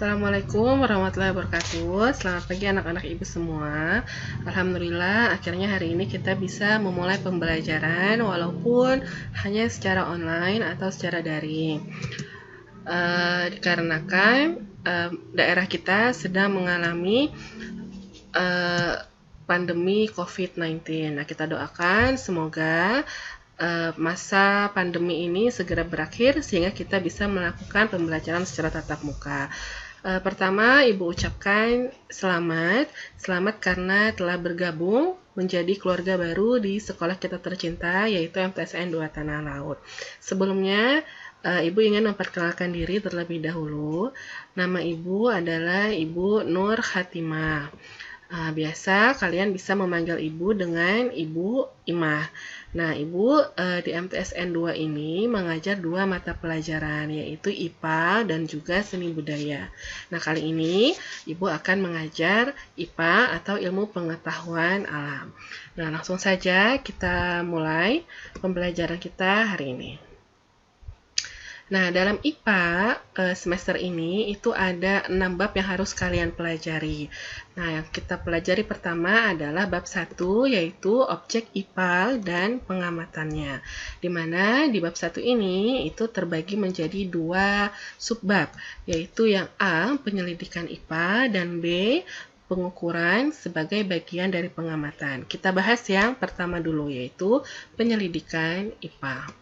Assalamualaikum warahmatullahi wabarakatuh. Selamat pagi anak-anak ibu semua. Alhamdulillah akhirnya hari ini kita bisa memulai pembelajaran walaupun hanya secara online atau secara daring. Dikarenakan daerah kita sedang mengalami pandemi COVID-19. Nah, kita doakan semoga masa pandemi ini segera berakhir sehingga kita bisa melakukan pembelajaran secara tatap muka. Pertama, Ibu ucapkan selamat karena telah bergabung menjadi keluarga baru di sekolah kita tercinta, yaitu MTSN 2 Tanah Laut. Sebelumnya, Ibu ingin memperkenalkan diri terlebih dahulu. Nama Ibu adalah Ibu Nur Khatimah. Biasa kalian bisa memanggil Ibu dengan Ibu Imah. Nah, Ibu di MTSN 2 ini mengajar 2 mata pelajaran, yaitu IPA dan juga seni budaya. Nah, kali ini Ibu akan mengajar IPA atau ilmu pengetahuan alam. Nah, langsung saja kita mulai pembelajaran kita hari ini. Nah, dalam IPA semester ini itu ada 6 bab yang harus kalian pelajari. Nah, yang kita pelajari pertama adalah bab 1, yaitu objek IPA dan pengamatannya. Dimana di bab 1 ini itu terbagi menjadi 2 subbab, yaitu yang A, penyelidikan IPA, dan B, pengukuran sebagai bagian dari pengamatan. Kita bahas yang pertama dulu, yaitu penyelidikan IPA.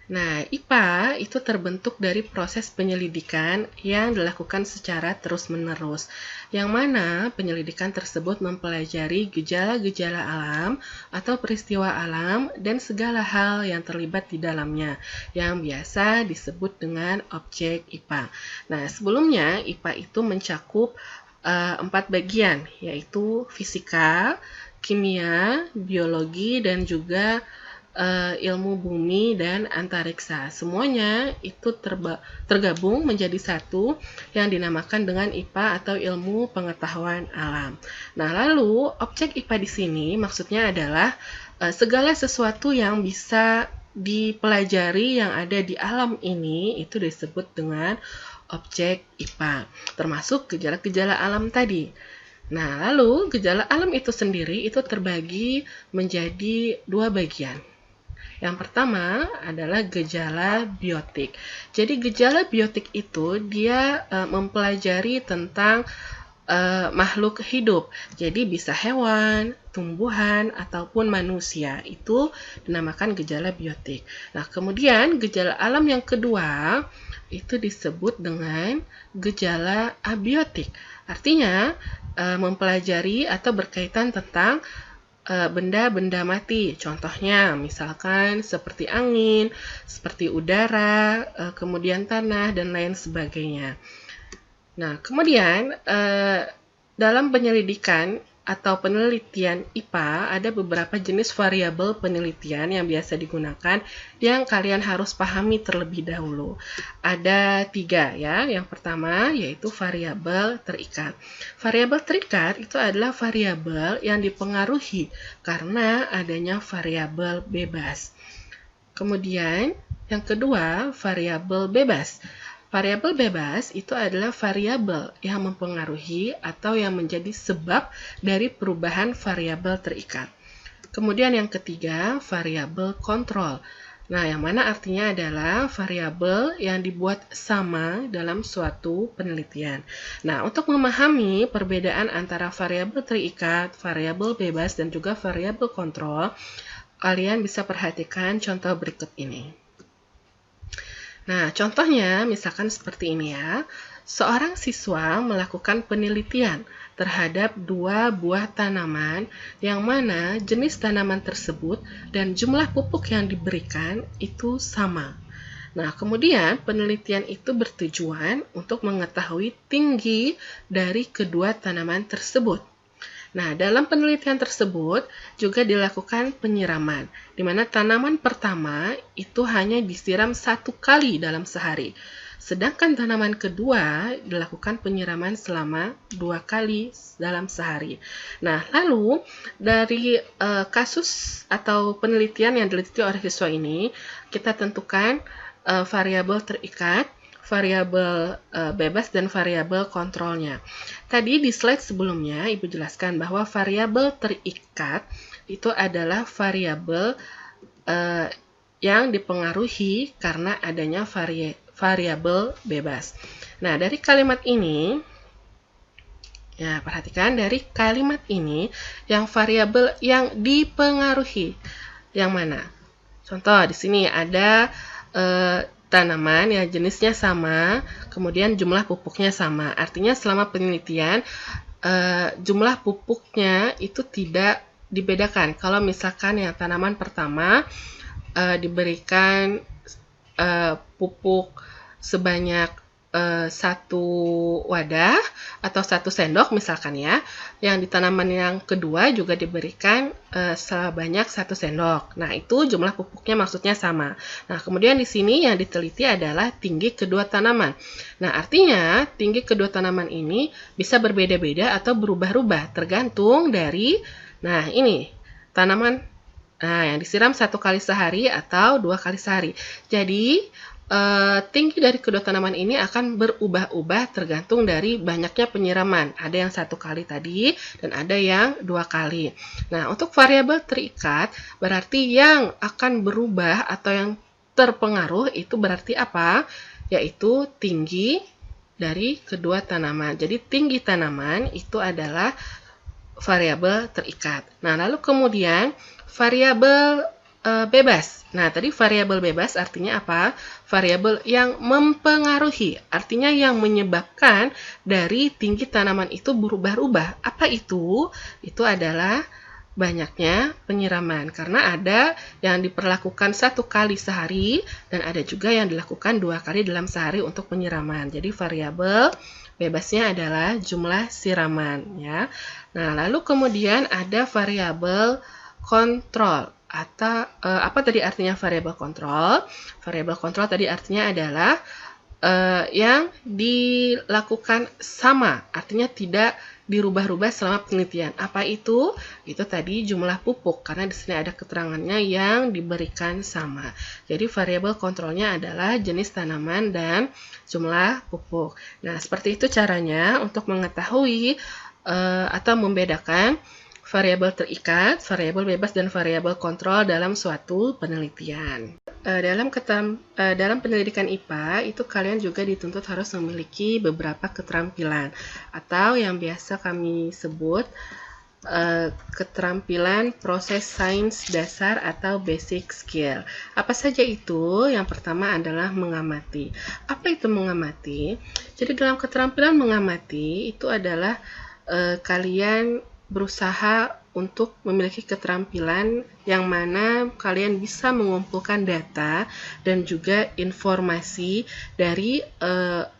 Nah, IPA itu terbentuk dari proses penyelidikan yang dilakukan secara terus-menerus, yang mana penyelidikan tersebut mempelajari gejala-gejala alam atau peristiwa alam dan segala hal yang terlibat di dalamnya, yang biasa disebut dengan objek IPA. Nah, sebelumnya IPA itu mencakup 4 bagian, yaitu fisika, kimia, biologi, dan juga ilmu bumi dan antariksa. Semuanya itu tergabung menjadi satu yang dinamakan dengan IPA atau ilmu pengetahuan alam. Nah, lalu objek IPA di sini maksudnya adalah segala sesuatu yang bisa dipelajari yang ada di alam ini itu disebut dengan objek IPA, termasuk gejala-gejala alam tadi. Nah, lalu gejala alam itu sendiri itu terbagi menjadi 2 bagian. Yang pertama adalah gejala biotik. Jadi gejala biotik itu dia mempelajari tentang makhluk hidup. Jadi bisa hewan, tumbuhan, ataupun manusia. Itu dinamakan gejala biotik. Nah, kemudian gejala alam yang kedua itu disebut dengan gejala abiotik. Artinya mempelajari atau berkaitan tentang benda-benda mati, contohnya misalkan seperti angin, seperti udara, kemudian tanah, dan lain sebagainya. Nah, kemudian dalam penyelidikan atau penelitian IPA ada beberapa jenis variabel penelitian yang biasa digunakan yang kalian harus pahami terlebih dahulu. Ada 3 ya. Yang pertama yaitu variabel terikat. Variabel terikat itu adalah variabel yang dipengaruhi karena adanya variabel bebas. Kemudian yang kedua variabel bebas. Variabel bebas itu adalah variabel yang mempengaruhi atau yang menjadi sebab dari perubahan variabel terikat. Kemudian yang ketiga, variabel kontrol. Nah, yang mana artinya adalah variabel yang dibuat sama dalam suatu penelitian. Nah, untuk memahami perbedaan antara variabel terikat, variabel bebas, dan juga variabel kontrol, kalian bisa perhatikan contoh berikut ini. Nah, contohnya misalkan seperti ini ya. Seorang siswa melakukan penelitian terhadap 2 buah tanaman yang mana jenis tanaman tersebut dan jumlah pupuk yang diberikan itu sama. Nah, kemudian penelitian itu bertujuan untuk mengetahui tinggi dari kedua tanaman tersebut. Nah, dalam penelitian tersebut juga dilakukan penyiraman, di mana tanaman pertama itu hanya disiram 1 kali dalam sehari. Sedangkan tanaman kedua dilakukan penyiraman selama 2 kali dalam sehari. Nah, lalu dari kasus atau penelitian yang diliti oleh siswa ini, kita tentukan variabel terikat, variabel bebas dan variabel kontrolnya. Tadi di slide sebelumnya Ibu jelaskan bahwa variabel terikat itu adalah variabel yang dipengaruhi karena adanya variabel bebas. Nah, dari kalimat ini, ya perhatikan dari kalimat ini, yang variabel yang dipengaruhi, yang mana? Contoh, di sini ada tanaman ya jenisnya sama, kemudian jumlah pupuknya sama. Artinya selama penelitian, jumlah pupuknya itu tidak dibedakan. Kalau misalkan yang tanaman pertama diberikan pupuk sebanyak satu wadah atau 1 sendok misalkan ya, yang di tanaman yang kedua juga diberikan sebanyak 1 sendok. Nah, itu jumlah pupuknya maksudnya sama. Nah, kemudian di sini yang diteliti adalah tinggi kedua tanaman. Nah, artinya tinggi kedua tanaman ini bisa berbeda-beda atau berubah-ubah tergantung dari, nah ini, tanaman yang disiram 1 kali sehari atau 2 kali sehari. Jadi, tinggi dari kedua tanaman ini akan berubah-ubah tergantung dari banyaknya penyiraman. Ada yang 1 kali tadi dan ada yang 2 kali. Nah, untuk variabel terikat berarti yang akan berubah atau yang terpengaruh itu berarti apa? Yaitu tinggi dari kedua tanaman. Jadi tinggi tanaman itu adalah variabel terikat. Nah, lalu kemudian variabel bebas. Nah, tadi variabel bebas artinya apa? Variabel yang mempengaruhi, artinya yang menyebabkan dari tinggi tanaman itu berubah-ubah. Apa itu? Itu adalah banyaknya penyiraman. Karena ada yang diperlakukan 1 kali sehari dan ada juga yang dilakukan 2 kali dalam sehari untuk penyiraman. Jadi variabel bebasnya adalah jumlah siraman ya. Nah, lalu kemudian ada variabel kontrol. Atau apa tadi artinya variabel kontrol? Variabel kontrol tadi artinya adalah yang dilakukan sama, artinya tidak dirubah-rubah selama penelitian. Apa itu? Itu tadi jumlah pupuk, karena di sini ada keterangannya yang diberikan sama. Jadi variabel kontrolnya adalah jenis tanaman dan jumlah pupuk. Nah, seperti itu caranya untuk mengetahui atau membedakan variabel terikat, variabel bebas, dan variabel kontrol dalam suatu penelitian. Dalam pendidikan IPA, itu kalian juga dituntut harus memiliki beberapa keterampilan, atau yang biasa kami sebut keterampilan proses sains dasar atau basic skill. Apa saja itu? Yang pertama adalah mengamati. Apa itu mengamati? Jadi dalam keterampilan mengamati, itu adalah kalian berusaha untuk memiliki keterampilan yang mana kalian bisa mengumpulkan data dan juga informasi dari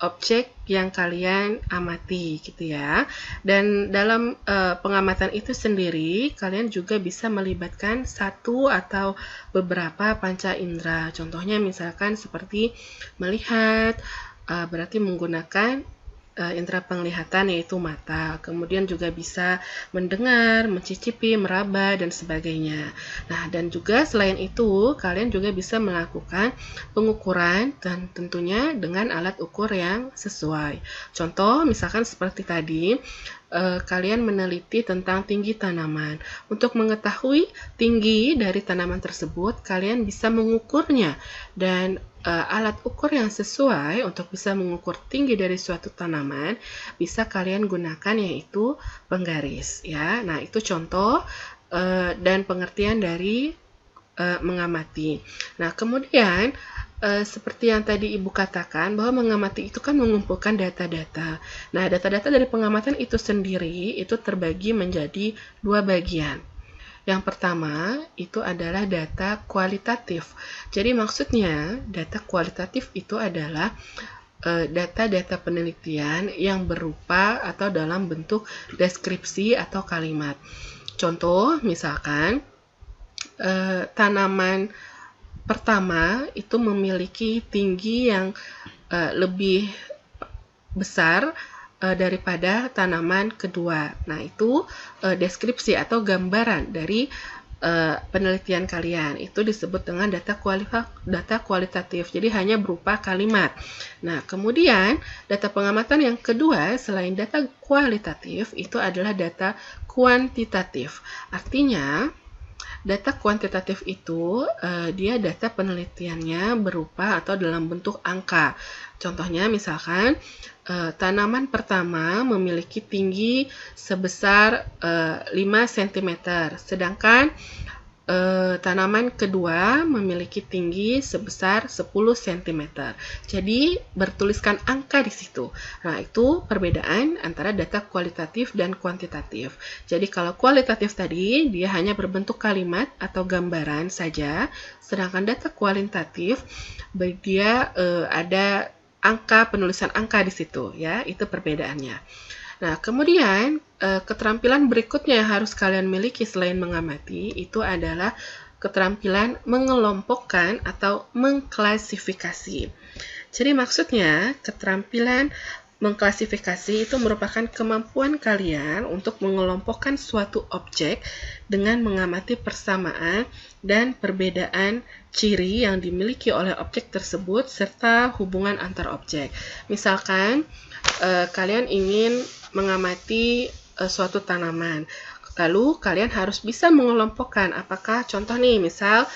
objek yang kalian amati gitu ya. Dan dalam pengamatan itu sendiri kalian juga bisa melibatkan satu atau beberapa panca indera. Contohnya misalkan seperti melihat, berarti menggunakan indera penglihatan yaitu mata, kemudian juga bisa mendengar, mencicipi, meraba, dan sebagainya. Nah, dan juga selain itu, kalian juga bisa melakukan pengukuran dan tentunya dengan alat ukur yang sesuai. Contoh, misalkan seperti tadi, kalian meneliti tentang tinggi tanaman. Untuk mengetahui tinggi dari tanaman tersebut, kalian bisa mengukurnya dan alat ukur yang sesuai untuk bisa mengukur tinggi dari suatu tanaman bisa kalian gunakan yaitu penggaris ya. Nah, itu contoh dan pengertian dari mengamati. Nah, kemudian seperti yang tadi Ibu katakan bahwa mengamati itu kan mengumpulkan data-data. Nah, data-data dari pengamatan itu sendiri itu terbagi menjadi 2 bagian. Yang pertama itu adalah data kualitatif. Jadi maksudnya data kualitatif itu adalah data-data penelitian yang berupa atau dalam bentuk deskripsi atau kalimat. Contoh misalkan tanaman pertama itu memiliki tinggi yang lebih besar daripada tanaman kedua. Nah, itu deskripsi atau gambaran dari penelitian kalian. Itu disebut dengan data kualitatif, jadi hanya berupa kalimat. Nah, kemudian data pengamatan yang kedua selain data kualitatif itu adalah data kuantitatif. Artinya, data kuantitatif itu dia data penelitiannya berupa atau dalam bentuk angka. Contohnya misalkan tanaman pertama memiliki tinggi sebesar 5 cm, sedangkan tanaman kedua memiliki tinggi sebesar 10 cm. Jadi bertuliskan angka di situ. Nah, itu perbedaan antara data kualitatif dan kuantitatif. Jadi kalau kualitatif tadi dia hanya berbentuk kalimat atau gambaran saja, sedangkan data kualitatif dia ada angka, penulisan angka di situ ya. Itu perbedaannya. Nah, kemudian keterampilan berikutnya yang harus kalian miliki selain mengamati itu adalah keterampilan mengelompokkan atau mengklasifikasi. Jadi maksudnya keterampilan mengklasifikasi itu merupakan kemampuan kalian untuk mengelompokkan suatu objek dengan mengamati persamaan dan perbedaan ciri yang dimiliki oleh objek tersebut serta hubungan antar objek. Misalkan kalian ingin mengamati suatu tanaman, lalu kalian harus bisa mengelompokkan apakah contoh nih misal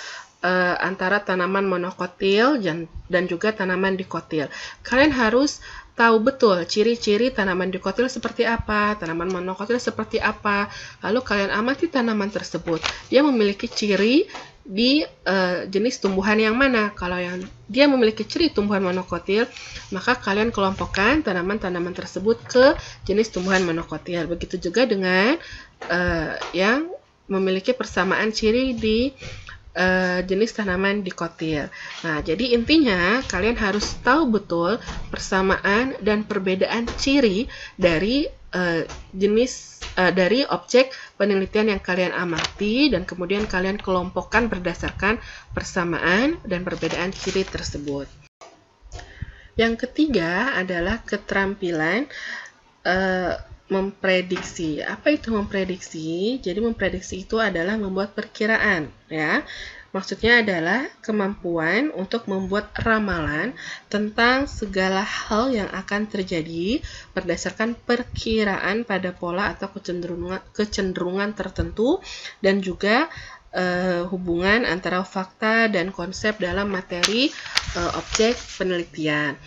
antara tanaman monokotil dan juga tanaman dikotil. Kalian harus tahu betul ciri-ciri tanaman dikotil seperti apa, tanaman monokotil seperti apa. Lalu kalian amati tanaman tersebut. Dia memiliki ciri di jenis tumbuhan yang mana. Kalau yang dia memiliki ciri tumbuhan monokotil, maka kalian kelompokkan tanaman-tanaman tersebut ke jenis tumbuhan monokotil. Begitu juga dengan yang memiliki persamaan ciri di jenis tanaman dikotil. Nah, jadi intinya kalian harus tahu betul persamaan dan perbedaan ciri dari dari objek penelitian yang kalian amati dan kemudian kalian kelompokkan berdasarkan persamaan dan perbedaan ciri tersebut. Yang ketiga adalah keterampilan memprediksi. Apa itu memprediksi? Jadi memprediksi itu adalah membuat perkiraan, ya. Maksudnya adalah kemampuan untuk membuat ramalan tentang segala hal yang akan terjadi berdasarkan perkiraan pada pola atau kecenderungan tertentu dan juga hubungan antara fakta dan konsep dalam materi objek penelitian.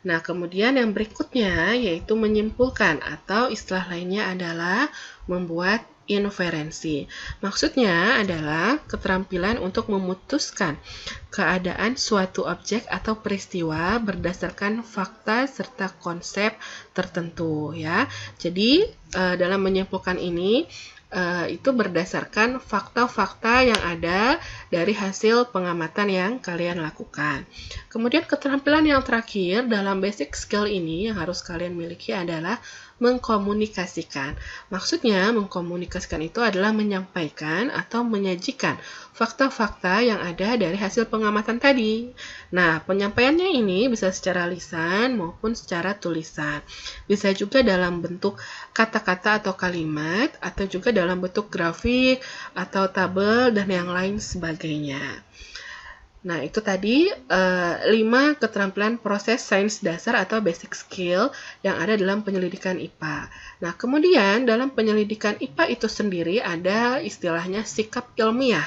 Nah, kemudian yang berikutnya yaitu menyimpulkan atau istilah lainnya adalah membuat inferensi. Maksudnya adalah keterampilan untuk memutuskan keadaan suatu objek atau peristiwa berdasarkan fakta serta konsep tertentu ya. Jadi dalam menyimpulkan ini itu berdasarkan fakta-fakta yang ada dari hasil pengamatan yang kalian lakukan. Kemudian keterampilan yang terakhir dalam basic skill ini yang harus kalian miliki adalah mengkomunikasikan. Maksudnya mengkomunikasikan itu adalah menyampaikan atau menyajikan fakta-fakta yang ada dari hasil pengamatan tadi. Nah, penyampaiannya ini bisa secara lisan maupun secara tulisan. Bisa juga dalam bentuk kata-kata atau kalimat, atau juga dalam bentuk grafik atau tabel dan yang lain sebagainya. Nah, itu tadi 5 keterampilan proses sains dasar atau basic skill yang ada dalam penyelidikan IPA. Nah, kemudian dalam penyelidikan IPA itu sendiri ada istilahnya sikap ilmiah.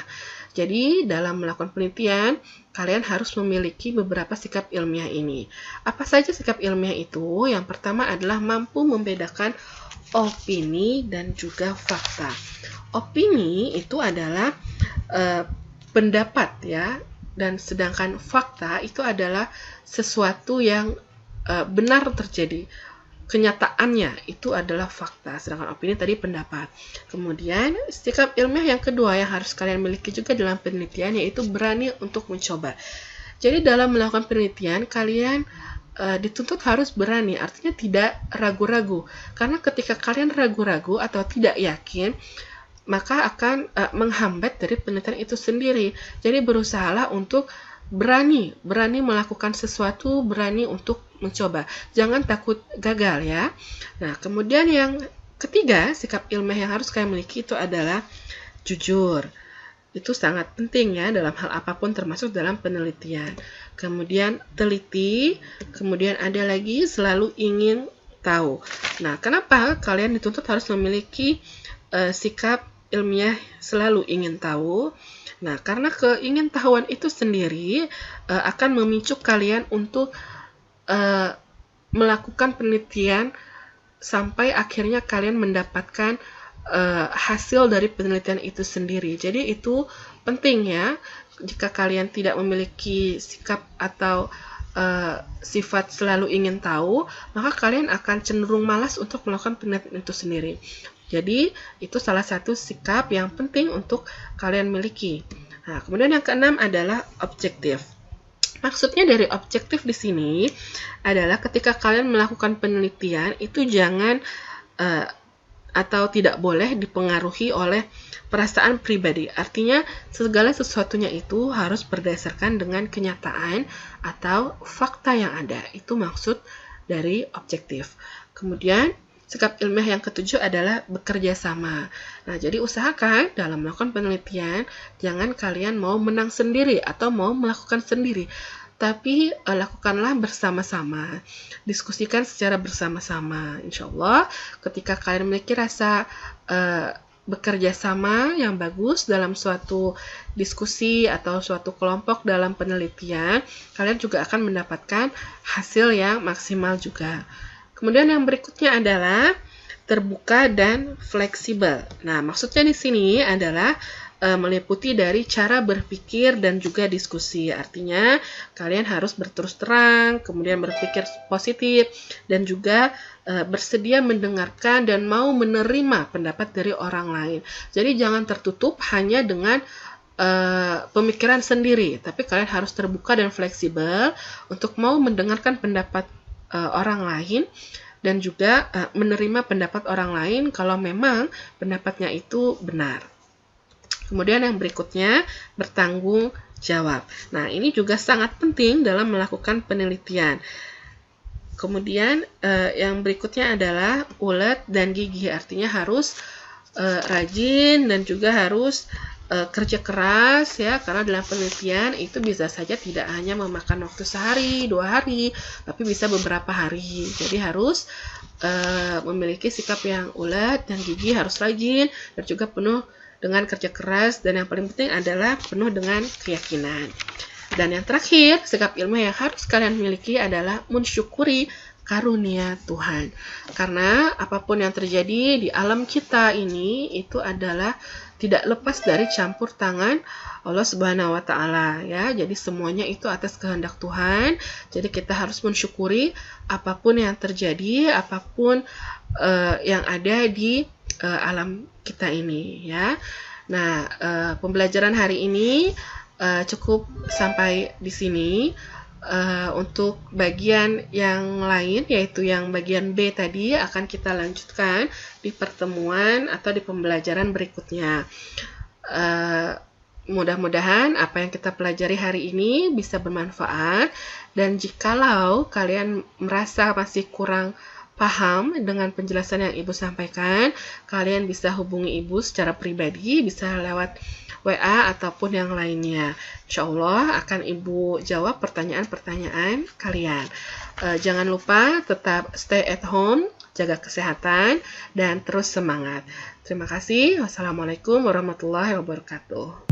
Jadi, dalam melakukan penelitian, kalian harus memiliki beberapa sikap ilmiah ini. Apa saja sikap ilmiah itu? Yang pertama adalah mampu membedakan opini dan juga fakta. Opini itu adalah pendapat ya, dan sedangkan fakta itu adalah sesuatu yang benar terjadi. Kenyataannya itu adalah fakta, sedangkan opini tadi pendapat. Kemudian sikap ilmiah yang kedua yang harus kalian miliki juga dalam penelitian yaitu berani untuk mencoba. Jadi dalam melakukan penelitian kalian dituntut harus berani, artinya tidak ragu-ragu. Karena ketika kalian ragu-ragu atau tidak yakin, maka akan menghambat dari penelitian itu sendiri. Jadi berusahalah untuk berani melakukan sesuatu, berani untuk mencoba. Jangan takut gagal ya. Nah, kemudian yang ketiga, sikap ilmiah yang harus kalian miliki itu adalah jujur. Itu sangat penting ya dalam hal apapun termasuk dalam penelitian. Kemudian teliti, kemudian ada lagi selalu ingin tahu. Nah, kenapa kalian dituntut harus memiliki sikap ilmiah selalu ingin tahu? Nah, karena keingintahuan itu sendiri akan memicu kalian untuk melakukan penelitian sampai akhirnya kalian mendapatkan hasil dari penelitian itu sendiri. Jadi itu penting ya. Jika kalian tidak memiliki sikap atau sifat selalu ingin tahu, maka kalian akan cenderung malas untuk melakukan penelitian itu sendiri. Jadi itu salah satu sikap yang penting untuk kalian miliki. Nah, kemudian yang keenam adalah objektif. Maksudnya dari objektif di sini adalah ketika kalian melakukan penelitian itu jangan atau tidak boleh dipengaruhi oleh perasaan pribadi. Artinya segala sesuatunya itu harus berdasarkan dengan kenyataan atau fakta yang ada. Itu maksud dari objektif. Kemudian sikap ilmiah yang ketujuh adalah bekerja sama. Nah, jadi usahakan dalam melakukan penelitian, jangan kalian mau menang sendiri atau mau melakukan sendiri. Tapi lakukanlah bersama-sama. Diskusikan secara bersama-sama. Insya Allah, ketika kalian memiliki rasa bekerja sama yang bagus dalam suatu diskusi atau suatu kelompok dalam penelitian, kalian juga akan mendapatkan hasil yang maksimal juga. Kemudian yang berikutnya adalah terbuka dan fleksibel. Nah, maksudnya di sini adalah meliputi dari cara berpikir dan juga diskusi. Artinya, kalian harus berterus terang, kemudian berpikir positif, dan juga bersedia mendengarkan dan mau menerima pendapat dari orang lain. Jadi, jangan tertutup hanya dengan pemikiran sendiri, tapi kalian harus terbuka dan fleksibel untuk mau mendengarkan pendapat orang lain dan juga menerima pendapat orang lain kalau memang pendapatnya itu benar. Kemudian yang berikutnya, bertanggung jawab. Nah, ini juga sangat penting dalam melakukan penelitian. Kemudian yang berikutnya adalah ulet dan gigih. Artinya harus rajin dan juga harus kerja keras ya, karena dalam penelitian itu bisa saja tidak hanya memakan waktu sehari, 2 hari, tapi bisa beberapa hari. Jadi harus memiliki sikap yang ulet dan gigih, harus rajin dan juga penuh dengan kerja keras, dan yang paling penting adalah penuh dengan keyakinan. Dan yang terakhir, sikap ilmiah yang harus kalian miliki adalah mensyukuri karunia Tuhan. Karena apapun yang terjadi di alam kita ini itu adalah tidak lepas dari campur tangan Allah Subhanahu wa taala ya. Jadi semuanya itu atas kehendak Tuhan. Jadi kita harus mensyukuri apapun yang terjadi, apapun yang ada di alam kita ini ya. Nah, pembelajaran hari ini cukup sampai di sini. Untuk bagian yang lain, yaitu yang bagian B tadi, akan kita lanjutkan di pertemuan atau di pembelajaran berikutnya. Mudah-mudahan apa yang kita pelajari hari ini bisa bermanfaat, dan jikalau kalian merasa masih kurang paham dengan penjelasan yang Ibu sampaikan, kalian bisa hubungi Ibu secara pribadi, bisa lewat WA ataupun yang lainnya. Insya Allah akan Ibu jawab pertanyaan-pertanyaan kalian. Jangan lupa tetap stay at home, jaga kesehatan, dan terus semangat. Terima kasih. Wassalamualaikum warahmatullahi wabarakatuh.